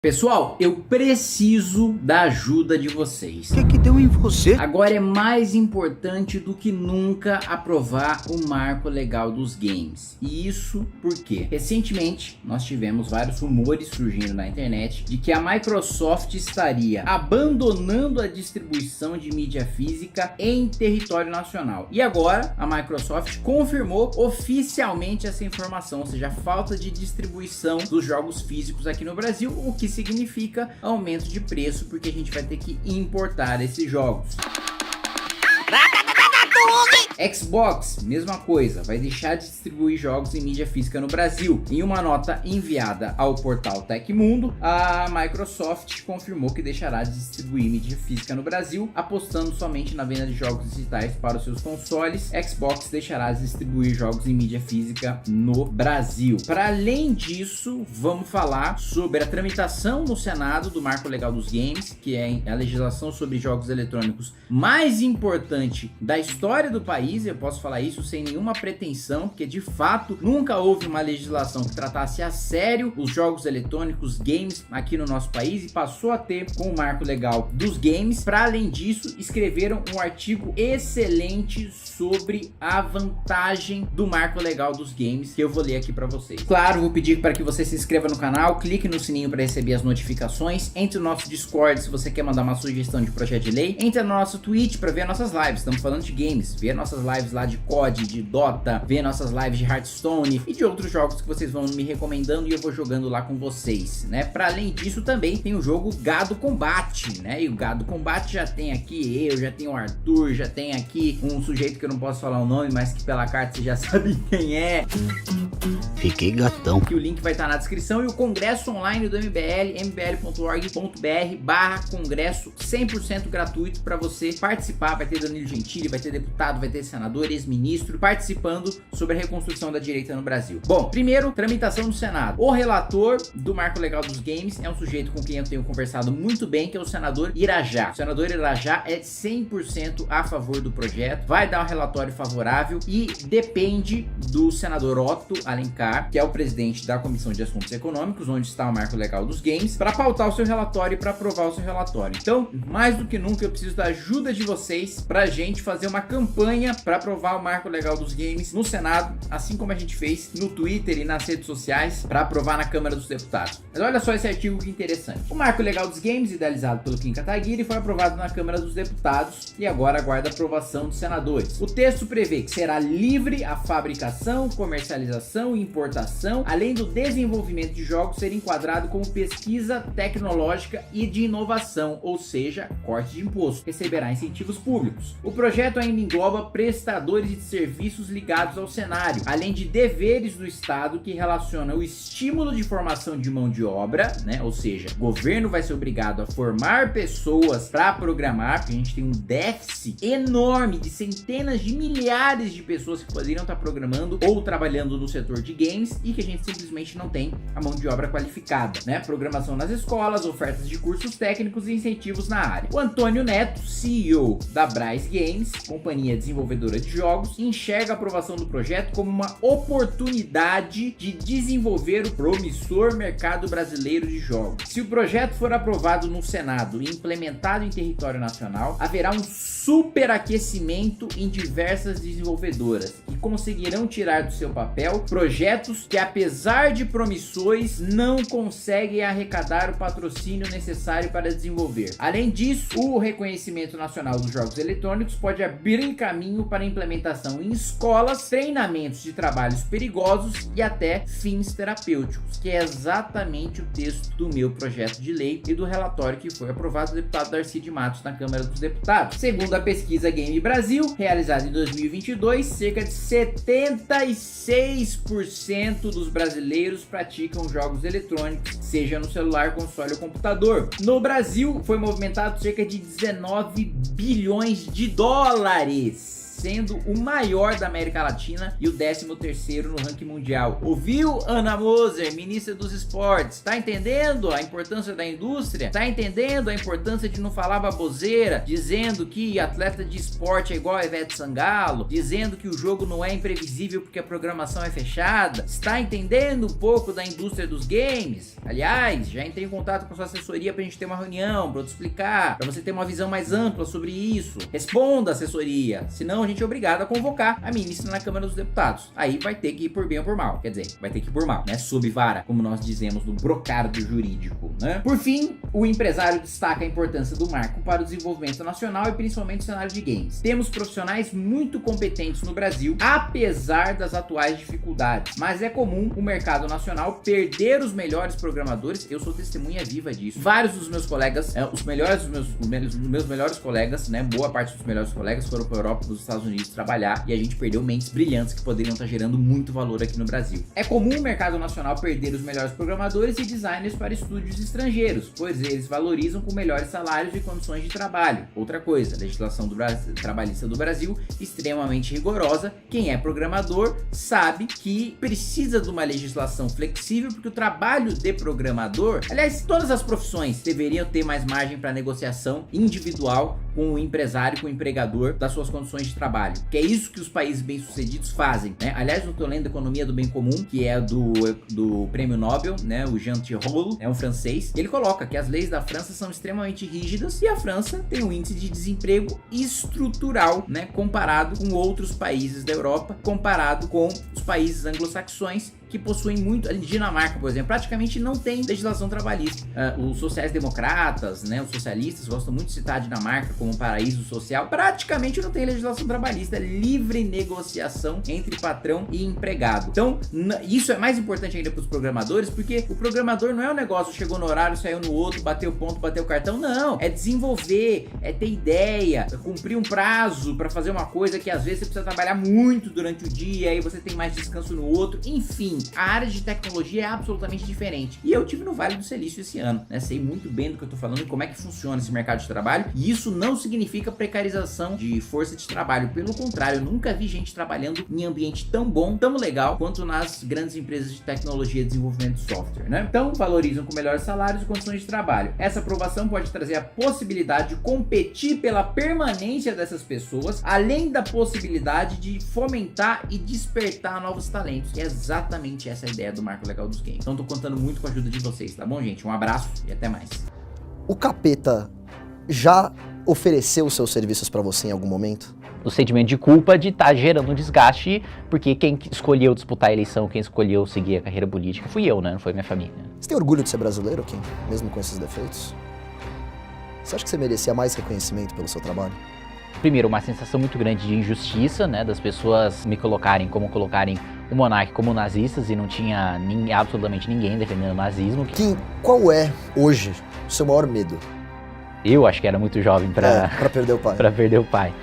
Pessoal, eu preciso da ajuda de vocês. O que deu em você? Agora é mais importante do que nunca aprovar o marco legal dos games. E isso porque recentemente nós tivemos vários rumores surgindo na internet de que a Microsoft estaria abandonando a distribuição de mídia física em território nacional. E agora a Microsoft confirmou oficialmente essa informação, ou seja, a falta de distribuição dos jogos físicos aqui no Brasil, o que significa aumento de preço, porque a gente vai ter que importar esses jogos. Xbox, mesma coisa, vai deixar de distribuir jogos em mídia física no Brasil. Em uma nota enviada ao portal Tecmundo, a Microsoft confirmou que deixará de distribuir mídia física no Brasil, apostando somente na venda de jogos digitais para os seus consoles. Xbox deixará de distribuir jogos em mídia física no Brasil. Para além disso, vamos falar sobre a tramitação no Senado do Marco Legal dos Games, que é a legislação sobre jogos eletrônicos mais importante da história do país. Eu posso falar isso sem nenhuma pretensão, porque de fato nunca houve uma legislação que tratasse a sério os jogos eletrônicos, games aqui no nosso país, e passou a ter com o marco legal dos games. Para além disso, escreveram um artigo excelente sobre a vantagem do marco legal dos games, que eu vou ler aqui para vocês. Claro, vou pedir para que você se inscreva no canal, clique no sininho para receber as notificações, entre no nosso Discord se você quer mandar uma sugestão de projeto de lei, entre no nosso Twitch para ver nossas lives, estamos falando de games, ver nossas lives lá de COD, de Dota, ver nossas lives de Hearthstone e de outros jogos que vocês vão me recomendando e eu vou jogando lá com vocês, né? Para além disso também tem o jogo Gado Combate, né? E o Gado Combate já tem aqui eu, já tem o Arthur, já tem aqui um sujeito que eu não posso falar o nome, mas que pela carta você já sabe quem é. Fiquei gatão. Que o link vai estar na descrição, e o congresso online do MBL, mbl.org.br/congresso, 100% gratuito para você participar. Vai ter Danilo Gentili, vai ter deputado, vai ter senador, ex-ministro participando sobre a reconstrução da direita no Brasil. Bom, primeiro, tramitação no Senado. O relator do marco legal dos games é um sujeito com quem eu tenho conversado muito bem, que é o senador Irajá. O senador Irajá é 100% a favor do projeto, vai dar um relatório favorável e depende do senador Otto Alencar, que é o presidente da Comissão de Assuntos Econômicos, onde está o marco legal dos games, para pautar o seu relatório e para aprovar o seu relatório. Então, mais do que nunca, eu preciso da ajuda de vocês para a gente fazer uma campanha para aprovar o marco legal dos games no Senado, assim como a gente fez no Twitter e nas redes sociais para aprovar na Câmara dos Deputados. Mas olha só esse artigo que interessante. O marco legal dos games, idealizado pelo Kim Kataguiri, foi aprovado na Câmara dos Deputados e agora aguarda a aprovação dos senadores. O texto prevê que será livre a fabricação, comercialização e importação, além do desenvolvimento de jogos ser enquadrado como pesquisa tecnológica e de inovação, ou seja, corte de imposto. Receberá incentivos públicos. O projeto ainda engloba prestadores de serviços ligados ao cenário, além de deveres do Estado que relacionam o estímulo de formação de mão de obra, né? Ou seja, o governo vai ser obrigado a formar pessoas para programar, porque a gente tem um déficit enorme de centenas de milhares de pessoas que poderiam estar programando ou trabalhando no setor de games e que a gente simplesmente não tem a mão de obra qualificada, né? Programação nas escolas, ofertas de cursos técnicos e incentivos na área. O Antônio Neto, CEO da Braz Games, companhia desenvolvedora de jogos, enxerga a aprovação do projeto como uma oportunidade de desenvolver o promissor mercado brasileiro de jogos. Se o projeto for aprovado no Senado e implementado em território nacional, haverá um superaquecimento em diversas desenvolvedoras que conseguirão tirar do seu papel projetos que, apesar de promissores, não conseguem arrecadar o patrocínio necessário para desenvolver. Além disso, o reconhecimento nacional dos jogos eletrônicos pode abrir caminho para a implementação em escolas, treinamentos de trabalhos perigosos e até fins terapêuticos, que é exatamente o texto do meu projeto de lei e do relatório que foi aprovado do deputado Darcy de Matos na Câmara dos Deputados. Segundo a pesquisa Game Brasil, realizada em 2022, cerca de 76% dos brasileiros praticam jogos eletrônicos, seja no celular, console ou computador. No Brasil, foi movimentado cerca de 19 bilhões de dólares sendo o maior da América Latina e o 13º no ranking mundial. Ouviu, Ana Moser, ministra dos esportes? Tá entendendo a importância da indústria? Tá entendendo a importância de não falar baboseira? Dizendo que atleta de esporte é igual a Ivete Sangalo? Dizendo que o jogo não é imprevisível porque a programação é fechada? Está entendendo um pouco da indústria dos games? Aliás, já entrei em contato com sua assessoria pra gente ter uma reunião, pra eu te explicar, pra você ter uma visão mais ampla sobre isso. Responda, assessoria, senão a gente é obrigado a convocar a ministra na Câmara dos Deputados. Aí vai ter que ir por bem ou por mal, quer dizer, vai ter que ir por mal, né? Sob vara, como nós dizemos no brocardo jurídico, né? Por fim, o empresário destaca a importância do marco para o desenvolvimento nacional e principalmente no cenário de games. Temos profissionais muito competentes no Brasil, apesar das atuais dificuldades, mas é comum o mercado nacional perder os melhores programadores. Eu sou testemunha viva disso. Vários dos meus colegas, os meus melhores colegas, né? Boa parte dos melhores colegas foram para a Europa, para os Estados Unidos trabalhar e a gente perdeu mentes brilhantes que poderiam estar gerando muito valor aqui no Brasil. É comum o mercado nacional perder os melhores programadores e designers para estúdios estrangeiros, pois eles valorizam com melhores salários e condições de trabalho. Outra coisa, a legislação trabalhista do Brasil extremamente rigorosa. Quem é programador sabe que precisa de uma legislação flexível, porque o trabalho de programador, aliás, todas as profissões deveriam ter mais margem para negociação individual com o empresário, com o empregador das suas condições de trabalho, que é isso que os países bem-sucedidos fazem, né? Aliás, eu tô lendo Economia do Bem Comum, que é do Prêmio Nobel, né? O Jean Tirole, é um francês, e ele coloca que as leis da França são extremamente rígidas e a França tem um índice de desemprego estrutural, né? Comparado com outros países da Europa, comparado com os países anglo-saxões, que possuem muito. A Dinamarca, por exemplo, praticamente não tem legislação trabalhista. Os sociais-democratas, né, os socialistas gostam muito de citar a Dinamarca como um paraíso social. Praticamente não tem legislação trabalhista, é livre negociação entre patrão e empregado. Então, isso é mais importante ainda para os programadores, porque o programador não é um negócio, chegou no horário, saiu no outro, bateu o ponto, bateu o cartão. Não, é desenvolver, é ter ideia, é cumprir um prazo para fazer uma coisa que às vezes você precisa trabalhar muito durante o dia, aí você tem mais descanso no outro, enfim. A área de tecnologia é absolutamente diferente. E eu tive no Vale do Silício esse ano, né? Sei muito bem do que eu tô falando e como é que funciona esse mercado de trabalho. E isso não significa precarização de força de trabalho. Pelo contrário, eu nunca vi gente trabalhando em ambiente tão bom, tão legal, quanto nas grandes empresas de tecnologia e desenvolvimento de software, né? Então, valorizam com melhores salários e condições de trabalho. Essa aprovação pode trazer a possibilidade de competir pela permanência dessas pessoas, além da possibilidade de fomentar e despertar novos talentos, que é exatamente essa é a ideia do Marco Legal dos Games. Então tô contando muito com a ajuda de vocês, tá bom, gente? Um abraço e até mais. O Capeta já ofereceu os seus serviços pra você em algum momento? O sentimento de culpa de estar gerando um desgaste, porque quem escolheu disputar a eleição, quem escolheu seguir a carreira política, fui eu, né? Não foi minha família. Você tem orgulho de ser brasileiro, Kim? Mesmo com esses defeitos? Você acha que você merecia mais reconhecimento pelo seu trabalho? Primeiro, uma sensação muito grande de injustiça, né? Das pessoas me colocarem o monarca como nazistas e não tinha absolutamente ninguém defendendo o nazismo. Kim, qual é, hoje, o seu maior medo? Eu acho que era muito jovem pra perder o pai. Pra perder o pai.